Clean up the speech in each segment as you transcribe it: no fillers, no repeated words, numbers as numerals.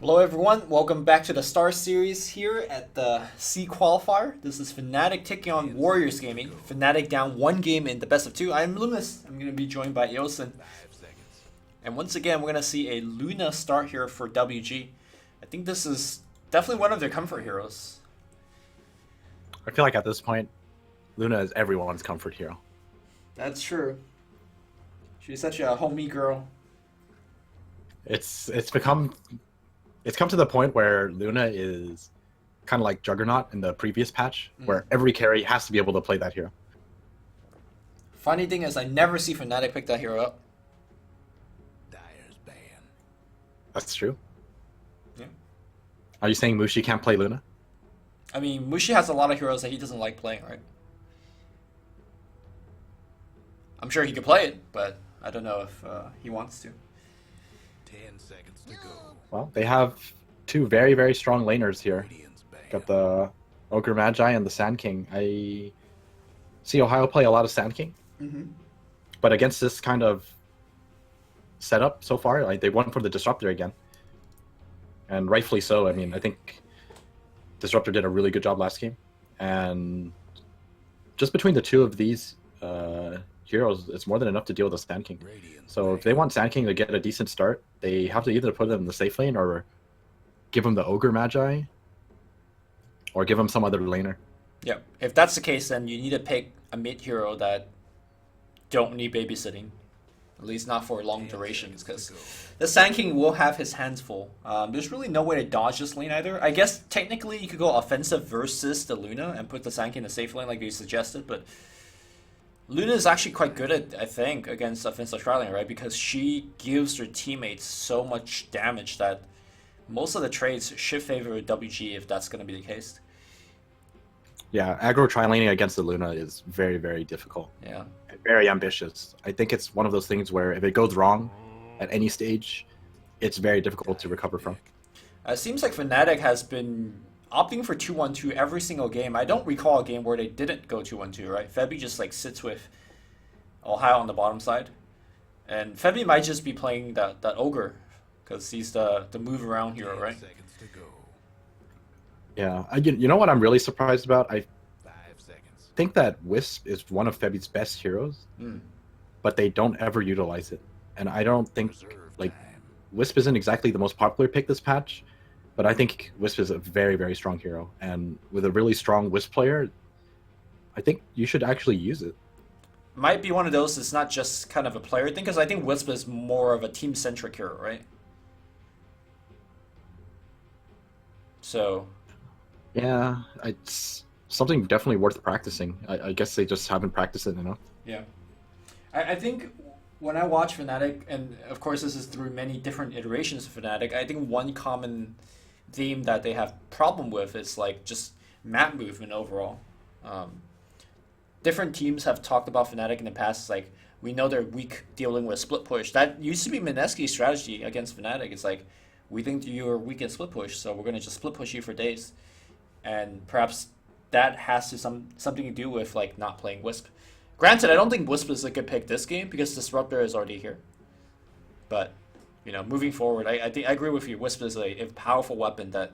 Hello everyone, welcome back to the Star Series here at the C Qualifier. This is Fnatic taking on Warriors Gaming. Fnatic down one game in the best of two. I'm Loomis. I'm going to be joined by Eosin. And once again, we're going to see a Luna start here for WG. I think this is definitely one of their comfort heroes. I feel like at this point, Luna is everyone's comfort hero. That's true. She's such a homey girl. It's come to the point where Luna is kind of like Juggernaut in the previous patch, where every carry has to be able to play that hero. Funny thing is, I never see Fnatic pick that hero up. That's true. Yeah. Are you saying Mushi can't play Luna? I mean, Mushi has a lot of heroes that he doesn't like playing, right? I'm sure he could play it, but I don't know if he wants to. 10 seconds to go. Well, they have two very, very strong laners here. Got the Ogre Magi and the Sand King. I see Ohio play a lot of Sand King. But against this kind of setup so far, like, they won for the Disruptor again. And rightfully so. I mean, I think Disruptor did a really good job last game. And just between the two of these heroes, it's more than enough to deal with the Sand King. So if they want Sand King to get a decent start, they have to either put him in the safe lane or give him the Ogre Magi or give him some other laner. Yeah, if that's the case, then you need to pick a mid hero that don't need babysitting, at least not for long durations, because the Sand King will have his hands full. There's really no way to dodge this lane either. I guess technically you could go offensive versus the Luna and put the Sand King in the safe lane like you suggested, but Luna is actually quite good at, I think, against offensive trialing, right? Because she gives her teammates so much damage that most of the trades should favor WG if that's going to be the case. Yeah, aggro trilaning against the Luna is very, very difficult. Yeah. And very ambitious. I think it's one of those things where if it goes wrong at any stage, it's very difficult to recover from. It seems like Fnatic has been opting for 2-1-2 every single game. I don't recall a game where they didn't go 2-1-2, right? Febby just like sits with Ohio on the bottom side. And Febby might just be playing that Ogre because he's the move around hero, right? Yeah, you know what I'm really surprised about? I think that Wisp is one of Febby's best heroes, but they don't ever utilize it. And I don't think, like, Wisp isn't exactly the most popular pick this patch, but I think Wisp is a very, very strong hero. And with a really strong Wisp player, I think you should actually use it. Might be one of those, it's not just kind of a player thing, because I think Wisp is more of a team-centric hero, right? So yeah, it's something definitely worth practicing. I guess they just haven't practiced it enough. Yeah. I think when I watch Fnatic, and of course this is through many different iterations of Fnatic, I think one common theme that they have problem with is like just map movement overall. Different teams have talked about Fnatic in the past. It's like, we know they're weak dealing with split push. That used to be Mineski's strategy against Fnatic. It's like, we think you're weak in split push, so we're going to just split push you for days. And perhaps that has to something to do with like not playing Wisp. Granted, I don't think Wisp is a good pick this game because Disruptor is already here. But, you know, moving forward, I think I agree with you. Wisp is a powerful weapon that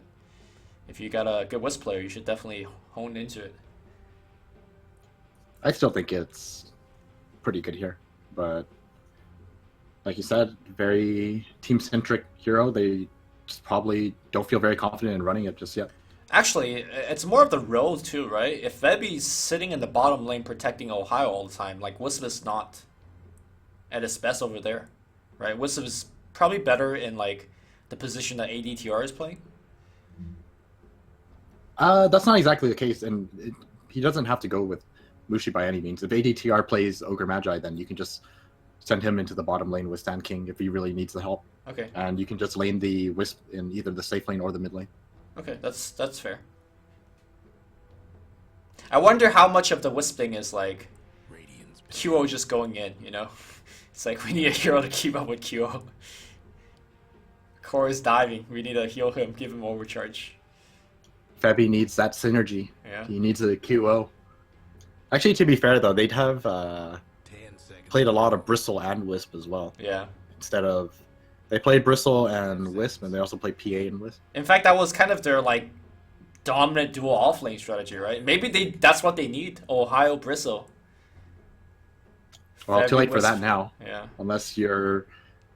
if you got a good Wisp player, you should definitely hone into it. I still think it's pretty good here, but like you said, very team-centric hero. They just probably don't feel very confident in running it just yet. Actually, it's more of the role too, right? If Febby's sitting in the bottom lane protecting Ohio all the time, like Wisp is not at its best over there, right? Wisp is probably better in like the position that ADTR is playing. That's not exactly the case, and he doesn't have to go with Mushi by any means. If ADTR plays Ogre Magi, then you can just send him into the bottom lane with Sand King if he really needs the help. Okay. And you can just lane the Wisp in either the safe lane or the mid lane. Okay, that's fair. I wonder how much of the Wisp thing is like QO just going in, you know? It's like we need a hero to keep up with QO. Core is diving. We need to heal him, give him overcharge. Febby needs that synergy. Yeah. He needs a QO. Actually, to be fair though, they'd have played a lot of Bristle and Wisp as well. Yeah. Instead of They played Bristle and Wisp, and they also played PA and Wisp. In fact, that was kind of their like dominant dual offlane strategy, right? Maybe that's what they need. Ohio Bristle. Well, too late for Wisp. that now. Yeah. Unless you're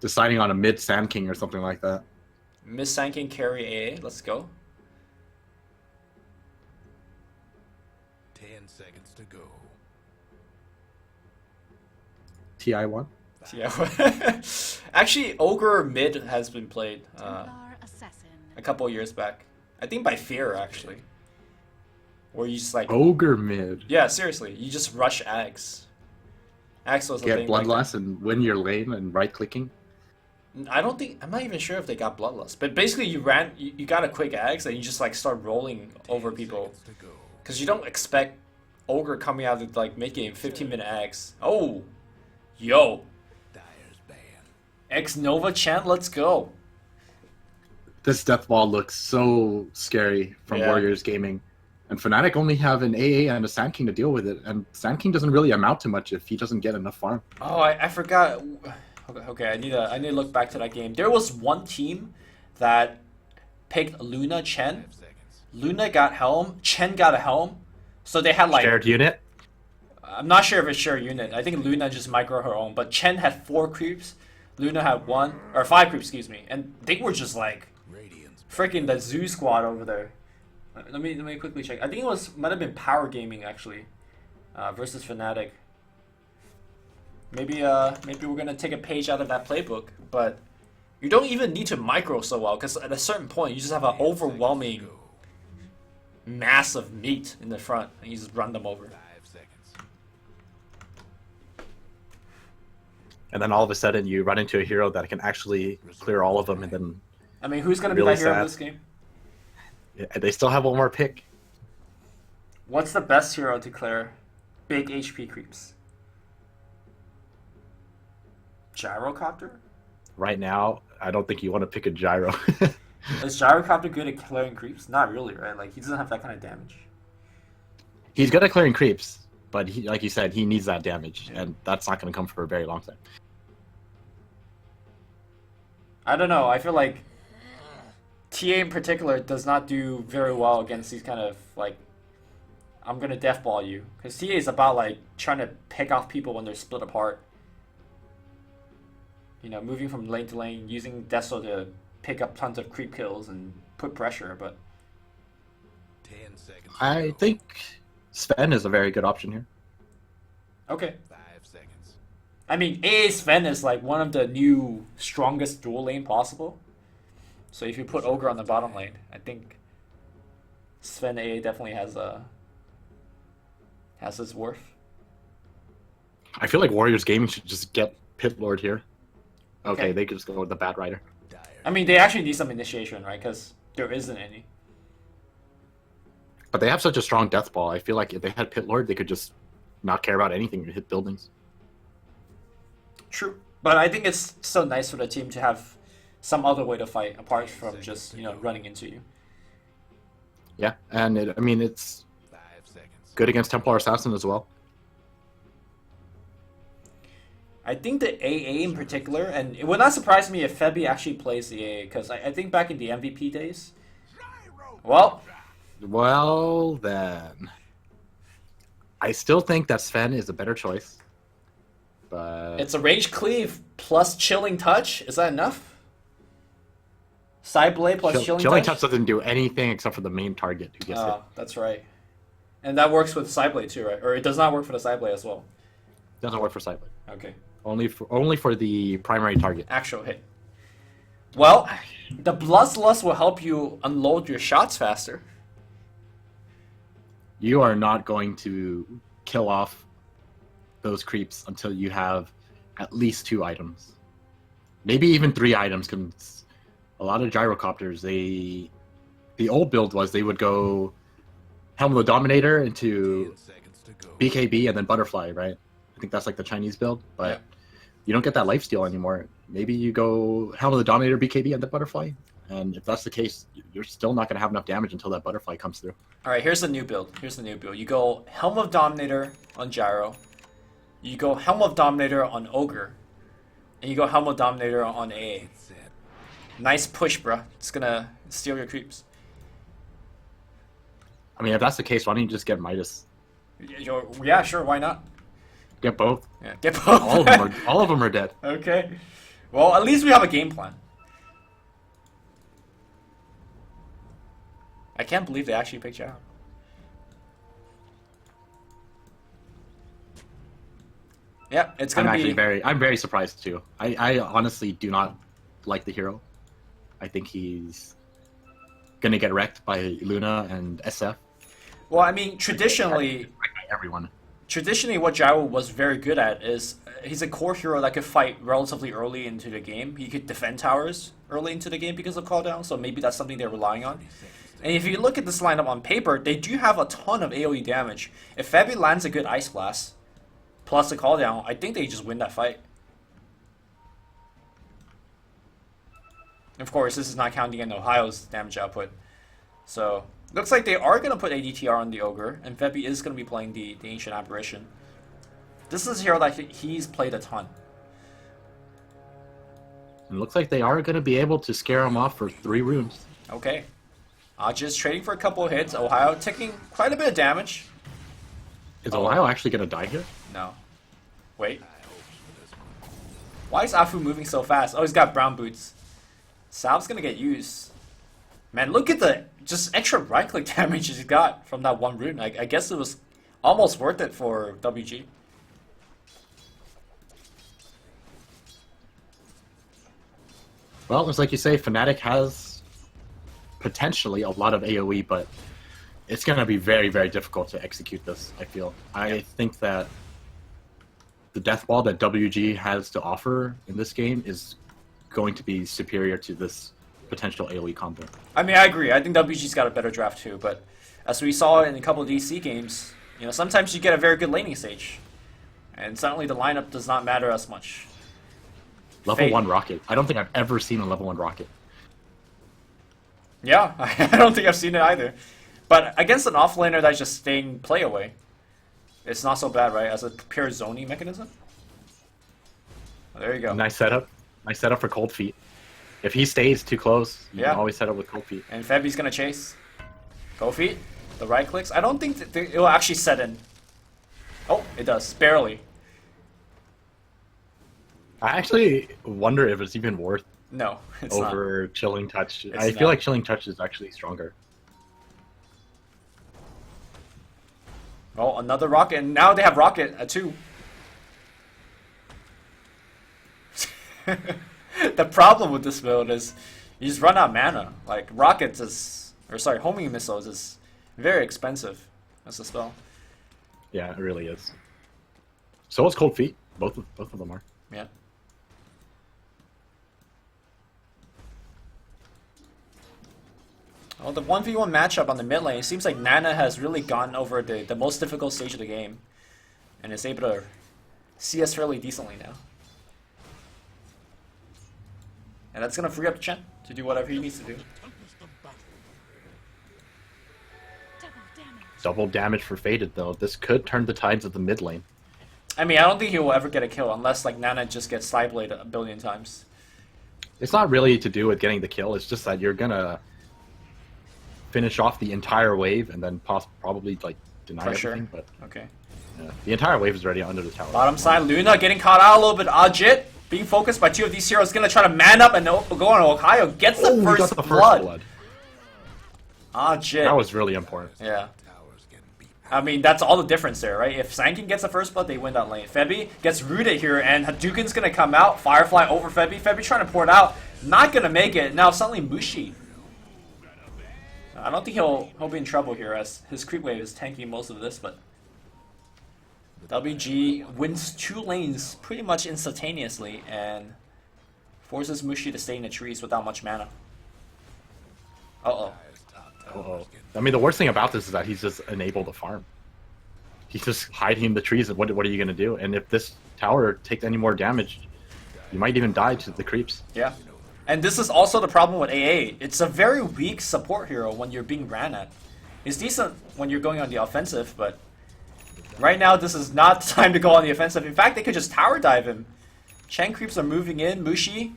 deciding on a mid Sand King or something like that. Miss Sankin carry AA. Let's go. 10 seconds to go. TI1. Yeah. Actually, Ogre mid has been played Templar Assassin. a couple years back. I think by Fear actually. Where you just like Ogre mid. yeah, seriously, you just rush Ags. Ags was a Get thing. Bloodlust and win your lane and right clicking. I don't think I'm not even sure if they got Bloodlust, but basically you got a quick Ags and you just like start rolling over people because you don't expect Ogre coming out of like mid game 15-minute Ags. Oh, yo. Dyer's ban. X Nova chant, let's go. This death ball looks so scary from Yeah. Warriors Gaming. And Fnatic only have an AA and a Sand King to deal with it. And Sand King doesn't really amount to much if he doesn't get enough farm. Oh, I forgot. Okay, I need to look back to that game. There was one team that picked Luna Chen. 5 seconds. Luna got Helm, Chen got a Helm. So they had like Shared unit? I'm not sure if it's shared unit. I think Luna just micro her own, but Chen had 4 creeps. Luna had 1 or 5 creeps, excuse me. And they were just like Radiant's freaking the Zoo squad over there. Let me quickly check. I think it might have been Power Gaming actually, versus Fnatic. Maybe we're gonna take a page out of that playbook, but you don't even need to micro so well because at a certain point you just have an overwhelming mass of meat in the front and you just run them over. 5 seconds. And then all of a sudden you run into a hero that can actually clear all of them, and then I mean, who's gonna Really be that hero sad. in this game? yeah, they still have one more pick. What's the best hero to clear big HP creeps? Gyrocopter? Right now, I don't think you want to pick a Gyro. Is Gyrocopter good at clearing creeps? Not really, right? Like, he doesn't have that kind of damage. He's good at clearing creeps, but he, like you said, he needs that damage, and that's not going to come for a very long time. I don't know. I feel like TA in particular does not do very well against these kind of, like, I'm going to deathball you. Because TA is about, like, trying to pick off people when they're split apart. You know, moving from lane to lane, using Deso to pick up tons of creep kills and put pressure, but 10 seconds. to I go. think Sven is a very good option here. okay. 5 seconds. I mean, AA Sven is like one of the new strongest dual lane possible. So if you put Ogre on the bottom lane, I think Sven AA definitely has his worth. I feel like Warriors Gaming should just get Pit Lord here. Okay, Okay. they could just go with the Bat Rider. Dyer. I mean, they actually need some initiation, right? Because there isn't any. But they have such a strong Death Ball. I feel like if they had Pit Lord, they could just not care about anything and hit buildings. True. But I think it's so nice for the team to have some other way to fight apart from just, you know, running into you. Yeah, and I mean, it's 5 seconds. good against Templar Assassin as well. I think the AA in particular, and it would not surprise me if Febby actually plays the AA, because I think back in the MVP days, well, Well, then. I still think that Sven is a better choice. But it's a range cleave plus chilling touch. Is that enough? Side blade plus chilling, Chilling touch? Touch doesn't do anything except for the main target who gets hit. Oh, that's right. And that works with side blade too, right? Or it does not work for the side blade as well. Doesn't work for Sideblade. Okay. Only for the primary target. Actual hit. Well, the Bloodlust will help you unload your shots faster. You are not going to kill off those creeps until you have at least 2 items. Maybe even 3 items, because a lot of gyrocopters, the old build was they would go Helm of the Dominator into 10 seconds to go. BKB and then Butterfly, right? I think that's like the Chinese build, but Yeah. you don't get that lifesteal anymore. Maybe you go Helm of the Dominator, BKB, and then Butterfly, and if that's the case, you're still not going to have enough damage until that Butterfly comes through. All right, here's the new build. You go Helm of Dominator on Gyro. You go Helm of Dominator on Ogre. And you go Helm of Dominator on AA. Set. Nice push, bruh. It's gonna steal your creeps. I mean, if that's the case, why don't you just get Midas? Yeah, sure, why not? Get both. Yeah, get both. All of them are dead. Okay. Well, at least we have a game plan. I can't believe they actually picked you out. Yeah, it's gonna I'm very surprised too. I honestly do not like the hero. I think he's gonna get wrecked by Luna and SF. Well, I mean, traditionally, everyone. Traditionally, what WG.U was very good at is he's a core hero that could fight relatively early into the game. He could defend towers early into the game because of cooldown, so maybe that's something they're relying on. And if you look at this lineup on paper, they do have a ton of AoE damage. If Febby lands a good Ice Blast, plus a cooldown, I think they just win that fight. Of course, this is not counting in Ohio's damage output. So, looks like they are going to put ADTR on the Ogre, and Febby is going to be playing the Ancient Apparition. This is a hero that he's played a ton. It looks like they are going to be able to scare him off for 3 runes. Okay. Just trading for a couple of hits. Ohio taking quite a bit of damage. Is Ohio actually going to die here? No. Wait. Why is Afu moving so fast? Oh, he's got brown boots. Salve's going to get used. Man, look at the just extra right-click damage he's got from that one rune. I guess it was almost worth it for WG. Well, it's like you say, Fnatic has potentially a lot of AoE, but it's going to be very, very difficult to execute this, I feel. I think that the death ball that WG has to offer in this game is going to be superior to this potential AoE combo. I mean, I agree. I think WG's got a better draft too, but as we saw in a couple of DC games, you know, sometimes you get a very good laning stage, and suddenly the lineup does not matter as much. Level 1 Rocket. I don't think I've ever seen a level 1 Rocket. Yeah, I don't think I've seen it either. But against an offlaner that's just staying play away, it's not so bad, right? As a pure zoning mechanism. Oh, there you go. Nice setup. Nice setup for Cold Feet. If he stays too close, you can always set up with Cold Feet. And Febby's gonna chase. Cold Feet. The right clicks. I don't think that it will actually set in. Oh, it does. Barely. I actually wonder if it's even worth No, it's over Chilling Touch. It's I feel like Chilling Touch is actually stronger. Oh, another rocket, and now they have rocket at 2. The problem with this build is you just run out of mana. Like rockets is, or sorry, homing missiles is very expensive as a spell. Yeah, it really is. So is Cold Feet. Both of them are. Yeah. Well, the 1v1 matchup on the mid lane, it seems like Nana has really gone over the most difficult stage of the game, and is able to see us fairly decently now. And that's going to free up Chen to do whatever he needs to do. Double damage for Faded, though. This could turn the tides of the mid lane. I mean, I don't think he will ever get a kill unless like Nana just gets Psyblade a billion times. It's not really to do with getting the kill. It's just that you're going to finish off the entire wave and then probably like deny everything. But okay. Yeah, the entire wave is already under the tower. Bottom side, Luna getting caught out a little bit. Ajit being focused by 2 of these heroes, gonna try to man up and go on. Ohio gets the first blood. Ajit. That was really important. Yeah. I mean, that's all the difference there, right? If Sankin gets the first blood, they win that lane. Febby gets rooted here, and Hadouken's gonna come out. Firefly over Febby. Febby trying to pour it out. Not gonna make it. Now suddenly Mushi. I don't think he'll be in trouble here, as his creep wave is tanking most of this, but WG wins 2 lanes pretty much instantaneously and forces Mushi to stay in the trees without much mana. Uh-oh. Uh-oh. I mean, the worst thing about this is that he's just unable to farm. He's just hiding in the trees, and what are you going to do? And if this tower takes any more damage, you might even die to the creeps. Yeah. And this is also the problem with AA. It's a very weak support hero when you're being ran at. It's decent when you're going on the offensive, but right now this is not the time to go on the offensive. In fact, they could just tower dive him. Chen creeps are moving in. Mushi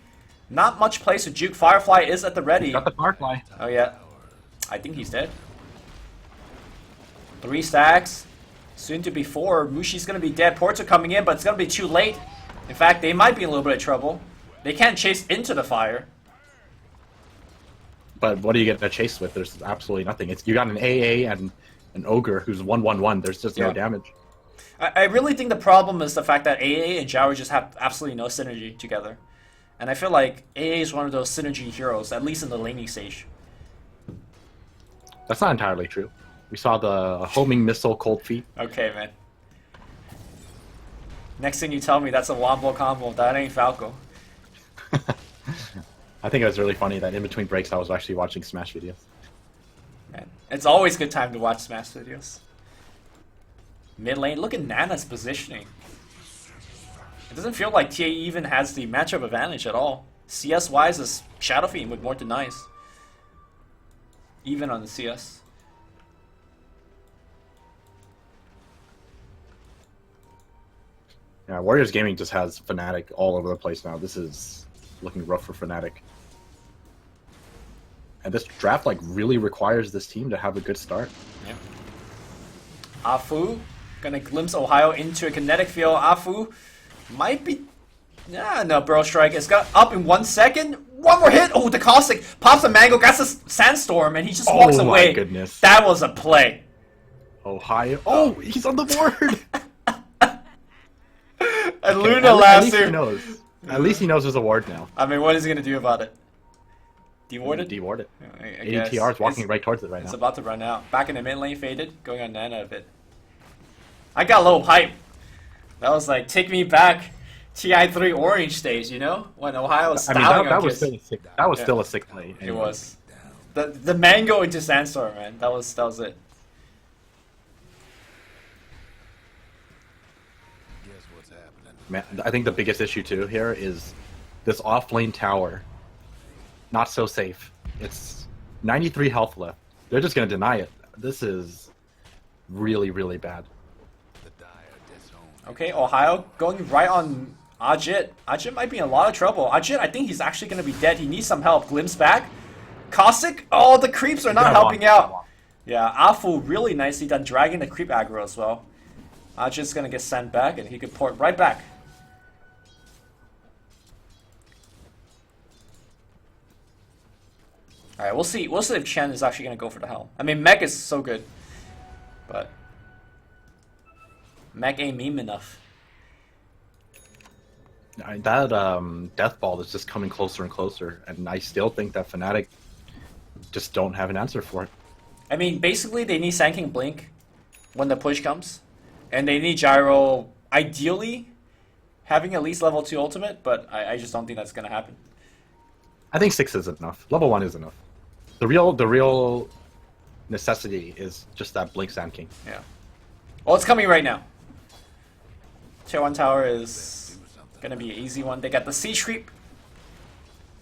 Not much place to juke. Firefly is at the ready. Got the Firefly. Oh yeah. I think he's dead. 3 stacks. Soon to be 4. Mushi's gonna be dead. Ports are coming in, but it's gonna be too late. In fact, they might be in a little bit of trouble. They can't chase into the fire. But what are you getting to chase with? There's absolutely nothing. It's you got an AA and an Ogre who's 1/1/1. There's just no damage. I really think the problem is the fact that AA and Gyro just have absolutely no synergy together. And I feel like AA is one of those synergy heroes, at least in the laning stage. That's not entirely true. We saw the homing missile cold feet. Okay, man. Next thing you tell me, that's a Wombo combo. That ain't Falco. I think it was really funny that in between breaks I was actually watching Smash videos. Man, it's always a good time to watch Smash videos. Mid lane, look at Nana's positioning. It doesn't feel like TA even has the matchup advantage at all. CS-wise, is Shadow Fiend with more denies. Even on the CS. Yeah, Warriors Gaming just has Fnatic all over the place now. This is looking rough for Fnatic. And this draft like really requires this team to have a good start. Yeah. Afu gonna glimpse Ohio into a kinetic field. Afu might be. Yeah, no, Burrow Strike. It's got up in 1 second. One more hit. Oh, the Caustic pops a mango, gets a sandstorm, and he just walks away. Oh my goodness. That was a play. Ohio. Oh, he's on the board. And Luna laughs at least he here. knows. At least he knows his award now. I mean, what is he gonna do about it? Deward it? Deward it. I guess. ADTR is walking right towards it right It's now. about to run out. Back in the mid lane, faded. Going on Nana a bit. I got a little hype. That was like, take me back TI3 orange stage, you know? When Ohio was styling that on was Kiss. still a sick. That was still a sick play. It was. The mango into Sandstorm, man. That was it. Guess what's happening? Man, I think the biggest issue too here is this off lane tower. Not so safe. It's 93 health left. They're just gonna deny it. This is really, really bad. The dire disown. Okay, Ohio going right on Ajit. Ajit might be in a lot of trouble. Ajit, I think he's actually going to be dead. He needs some help. Glimpse back. Caustic. Oh, the creeps are not helping out. Yeah, Afu really nicely done, dragging the creep aggro as well. Ajit's going to get sent back, and he could port right back. Alright, we'll see. We'll see if Chen is actually going to go for the helm. I mean, Mech is so good, but Mech ain't meme enough. That death ball is just coming closer and closer, and I still think that Fnatic just don't have an answer for it. I mean, basically, they need Sand King Blink when the push comes, and they need Gyro, ideally, having at least level 2 ultimate, but I just don't think that's going to happen. I think 6 is enough. Level 1 is enough. The real necessity is just that Blink Sand King. Yeah. Well, it's coming right now. Tier 1 tower is going to be an easy one. They got the Siege Creep.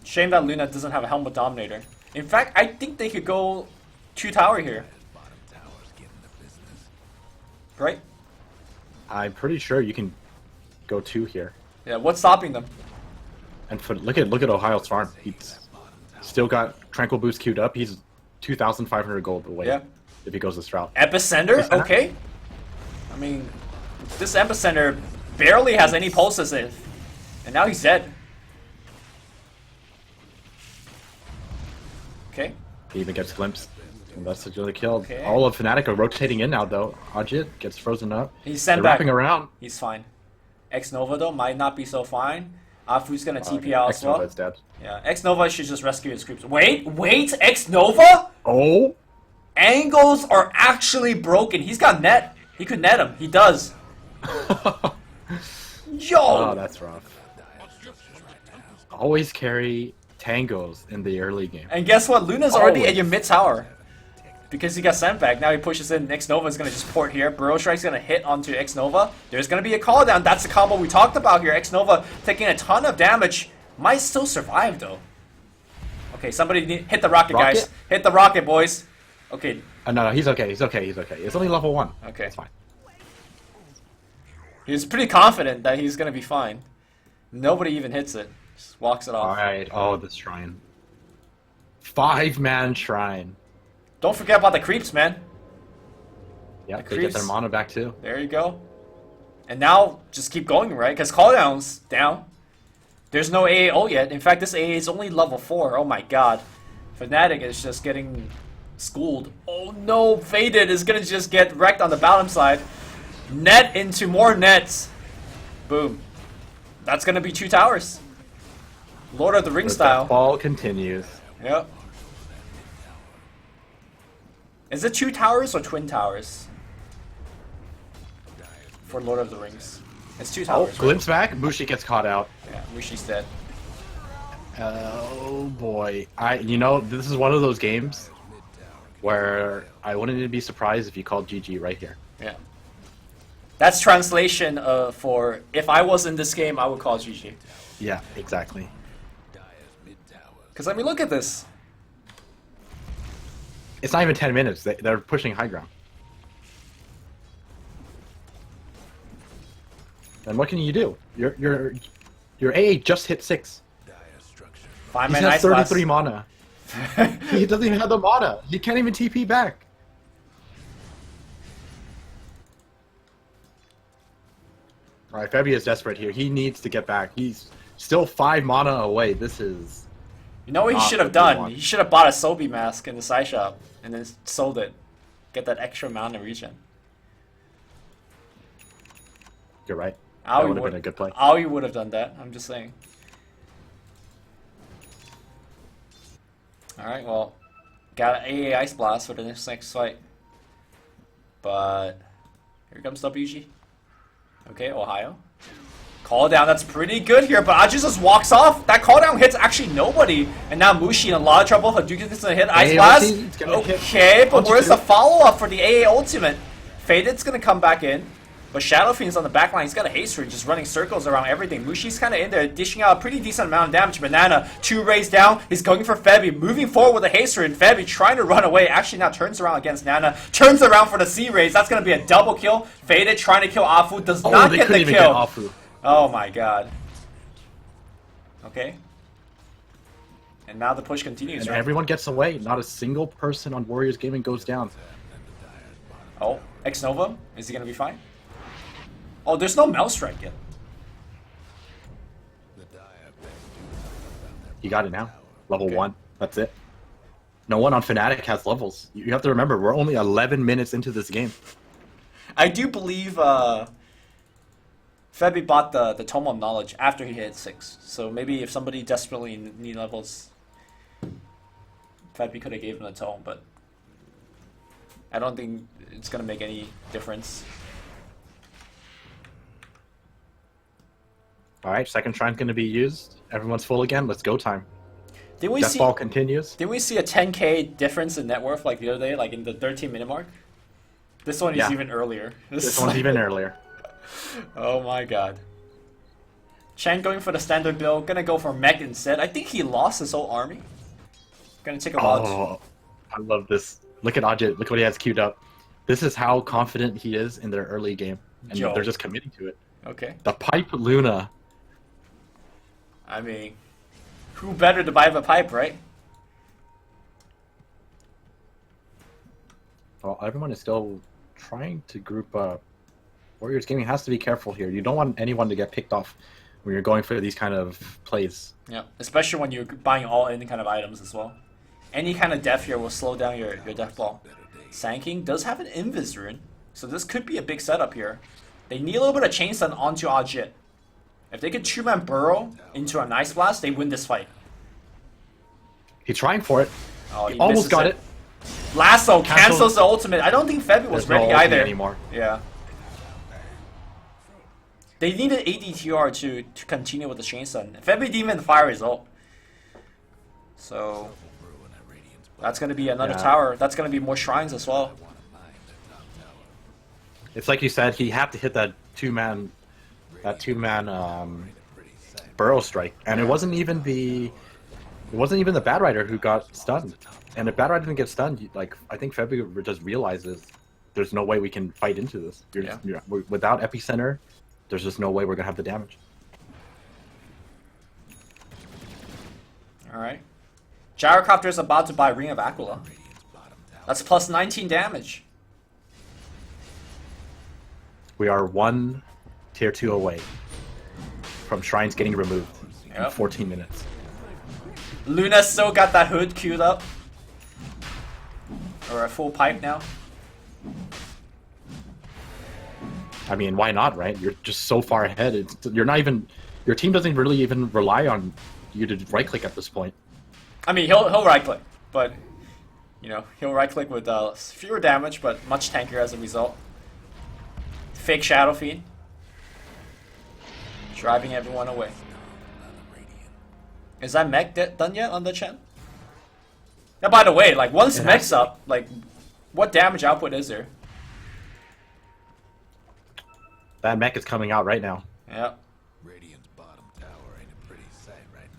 Shame that Luna doesn't have a Helmet Dominator. In fact, I think they could go 2 tower here. Bottom tower's getting the business. Right? I'm pretty sure you can go 2 here. Yeah, what's stopping them? And look at Ohio's farm. He's still got Tranquil Boost queued up. He's 2,500 gold away. Yeah. If he goes this route. Epicenter? Okay. I mean, this Epicenter barely has any pulses in. And now he's dead. Okay. He even gets glimpsed. And that's really killed. Okay. All of Fnatic are rotating in now, though. Ajit gets frozen up. He's sent They're back. wrapping around. He's fine. X-Nova, though, might not be so fine. Afu's gonna TP out as X-Nova well. is dead. Yeah, X-Nova should just rescue his creeps. Wait, X-Nova? Oh! Angles are actually broken. He's got net. He could net him. He does. Yo! Oh, that's rough. Always carry tangos in the early game. And guess what? Luna's already Always. at your mid tower. Because he got sent back. Now he pushes in. X-Nova is going to just port here. Burrow Strike's going to hit onto X-Nova. There's going to be a call down. That's the combo we talked about here. X-Nova taking a ton of damage. Might still survive, though. Okay, somebody hit the rocket, guys. Hit the rocket, boys. Okay. No, he's okay. He's okay. He's okay. It's only level 1. Okay. It's fine. He's pretty confident that he's going to be fine. Nobody even hits it. Just walks it off. Alright, oh, the shrine. 5-man shrine. Don't forget about the creeps, man. Yeah, The they get creeps. their mana back too. There you go. And now, just keep going, right? Because cooldown's down. There's no AAO yet. In fact, this AA is only level 4. Oh my god. Fnatic is just getting schooled. Oh no, Faded is gonna just get wrecked on the bottom side. Net into more nets. Boom. That's gonna be 2 towers. Lord of the Rings style. Fall continues. Yep. Is it 2 towers or twin towers? For Lord of the Rings. It's 2 Oh, towers. right? glimpse back. Mushi gets caught out. Yeah, Rishi's dead. Oh boy, you know, this is one of those games where I wouldn't even be surprised if you called GG right here. Yeah. That's translation for if I was in this game, I would call GG. Yeah, exactly. Because I mean, look at this. It's not even 10 minutes. They're pushing high ground. And what can you do? Your AA just hit 6. He 5-man has ice blast. 33 mana. He doesn't even have the mana. He can't even TP back. Alright, Febby is desperate here. He needs to get back. He's still 5 mana away. This is... You know what he Not should have what you done? want. He should have bought a Sobi mask in the side shop and then sold it. Get that extra amount of regen. You're right. Aoi That would have been a good play. Aoi would have done that. I'm just saying. Alright, well, got an AA Ice Blast for the next fight. But here comes WG. Okay, Ohio. Call down, that's pretty good here, but Aji just walks off. That call down hits actually nobody. And now Mushi in a lot of trouble. Hadouken is gonna hit Ice AA Blast. ulti, it's gonna hit. Okay, but where's the Ulti. follow-up for the AA ultimate? Faded's gonna come back in. But Shadow Fiend's on the back line. He's got a haste ring, just running circles around everything. Mushi's kind of in there, dishing out a pretty decent amount of damage. Banana, 2 rays down. He's going for Febby, moving forward with a haste ring. Febby trying to run away. Actually now turns around against Nana. Turns around for the C rays. That's going to be a double kill. Faded trying to kill Afu. Does not they get the couldn't even kill. get Afu. Oh my god. Okay. And now the push continues, And right? everyone gets away. Not a single person on Warriors Gaming goes down. Oh, X-Nova? Is he going to be fine? Oh, there's no Mouse Strike yet. He got it now. Level Okay. 1. That's it. No one on Fnatic has levels. You have to remember, we're only 11 minutes into this game. I do believe Febby bought the Tome of Knowledge after he hit 6. So maybe if somebody desperately need levels, Febby could have gave him the Tome, but I don't think it's going to make any difference. Alright, second shrine's going to be used. Everyone's full again. Let's go time. Didn't we Death see ball continues. Didn't we see a 10k difference in net worth like the other day, like in the 13-minute mark? This one is Yeah. even earlier. This one's even earlier. Oh my god. Chen going for the standard build, gonna go for mech instead. I think he lost his whole army. Gonna take a while. Oh, I love this. Look at Ajit. Look what he has queued up. This is how confident he is in their early game. And Yo. they're just committing to it. Okay. The Pipe Luna. I mean, who better to buy the pipe, right? Well, everyone is still trying to group up. Warriors Gaming has to be careful here. You don't want anyone to get picked off when you're going for these kind of plays. Yeah. Especially when you're buying all in kind of items as well. Any kind of death here will slow down your death ball. Sanking does have an Invis rune, so this could be a big setup here. They need a little bit of chain stun onto Ajit. If they could 2-man burrow into a nice blast, they win this fight. He's trying for it. Oh, He almost misses got it. Lasso Cancel. cancels the ultimate. I don't think Febby was There's no ready ultimate either. anymore. Yeah. They needed ADTR to continue with the chain stun. Febby didn't even fire his ult. So that's gonna be another Yeah. tower. That's gonna be more shrines as well. It's like you said, he had to hit that two-man burrow strike, and it wasn't even the Bad Rider who got stunned. And if Bad Rider didn't get stunned, like I think Febby just realizes there's no way we can fight into this. Without epicenter, there's just no way we're gonna have the damage. Alright. Gyrocopter is about to buy Ring of Aquila. That's plus 19 damage. We are one tier 2 away from shrines getting removed in 14 minutes. Luna still got that hood queued up. Or a full pipe now. I mean, why not, right? You're just so far ahead. You're not even... Your team doesn't really even rely on you to right-click at this point. I mean, he'll right-click, but... You know, he'll right-click with fewer damage, but much tankier as a result. Fake Shadow Fiend. Driving everyone away. Is that mech done yet on the Chen? Now, by the way, like, once mech's up, like, what damage output is there? That mech is coming out right now. Yep. Radiant's bottom tower ain't a pretty sight right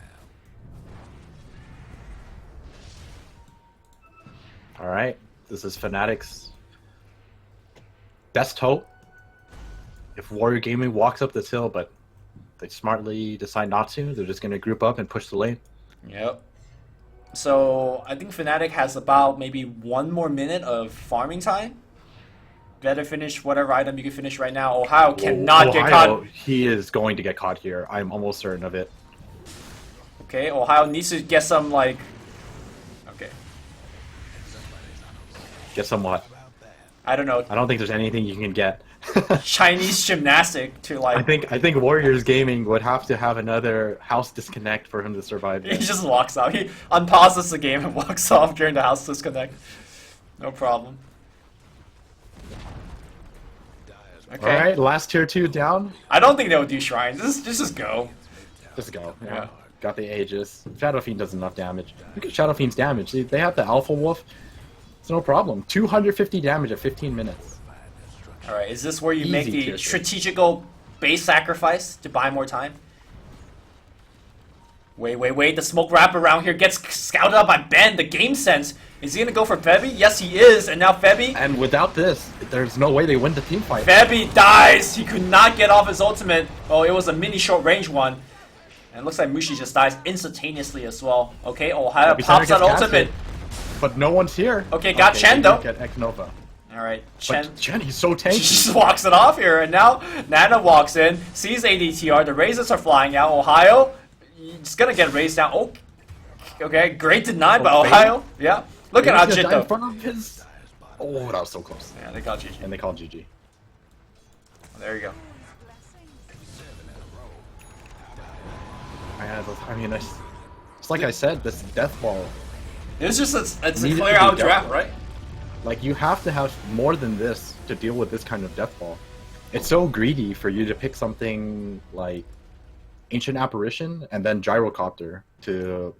now. Alright, this is Fnatic's best hope. If Warrior Gaming walks up this hill, but they smartly decide not to, they're just going to group up and push the lane. Yep. So, I think Fnatic has about maybe 1 more minute of farming time. Better finish whatever item you can finish right now. Ohio cannot get caught. He is going to get caught here. I'm almost certain of it. Okay, Ohio needs to get some, like... Okay. Get some what? I don't know. I don't think there's anything you can get. Chinese gymnastic to, like... I think Warriors Gaming would have to have another house disconnect for him to survive. He just walks out. He unpauses the game and walks off during the house disconnect. No problem. Okay. Alright, last tier 2 down. I don't think they'll do shrines. Just go. Just go. Yeah. Yeah. Got the Aegis. Shadow Fiend does enough damage. Look at Shadow Fiend's damage. They have the Alpha Wolf. It's no problem. 250 damage at 15 minutes. Alright, is this where you Easy make the tier 3. strategical base sacrifice to buy more time? Wait. The smoke wrap around here gets scouted up by Ben. The game sense. Is he going to go for Febby? Yes, he is. And now Febby... And without this, there's no way they win the team fight. Febby dies. He could not get off his ultimate. Oh, it was a mini short range one. And it looks like Mushi just dies instantaneously as well. Okay, Ohio pops that ultimate. But no one's here. Okay, got Chen though. Get Eknova. Alright, Chen. But Chen, he's so tanky. She just walks it off here. And now Nana walks in, sees ADTR. The razors are flying out. Ohio, he's going to get raised down. Oh, okay, great deny by Ohio. Yeah. Look at Ajit though. In front of his... Oh, that was so close. Yeah, they got GG. And they called GG. There you go. I mean, it's like I said, this death ball. It's just it's a Needed clear to be out dealt draft, with. right? Like, you have to have more than this to deal with this kind of death ball. It's so greedy for you to pick something like Ancient Apparition and then Gyrocopter to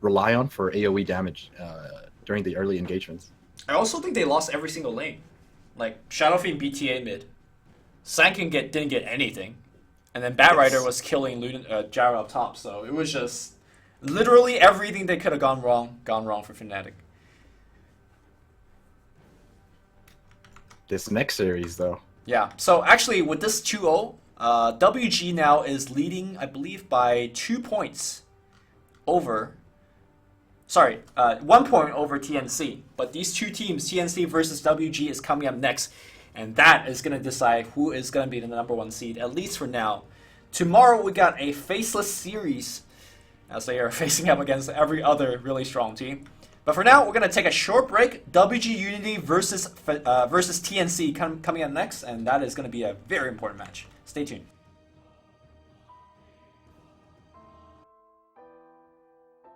rely on for AoE damage during the early engagements. I also think they lost every single lane. Like, Shadow Fiend BTA mid. Sankin didn't get anything. And then Batrider was killing Gyro up top, so it was just literally everything that could have gone wrong for Fnatic. This next series, though. Yeah, so actually with this 2-0, WG now is leading, I believe, by 2 points over... Sorry, 1 point over TNC. But these two teams, TNC versus WG, is coming up next. And that is going to decide who is going to be the #1 seed, at least for now. Tomorrow we got a faceless series, as they are facing up against every other really strong team. But for now, we're going to take a short break. WG.Unity versus TNC coming up next, and that is going to be a very important match. Stay tuned.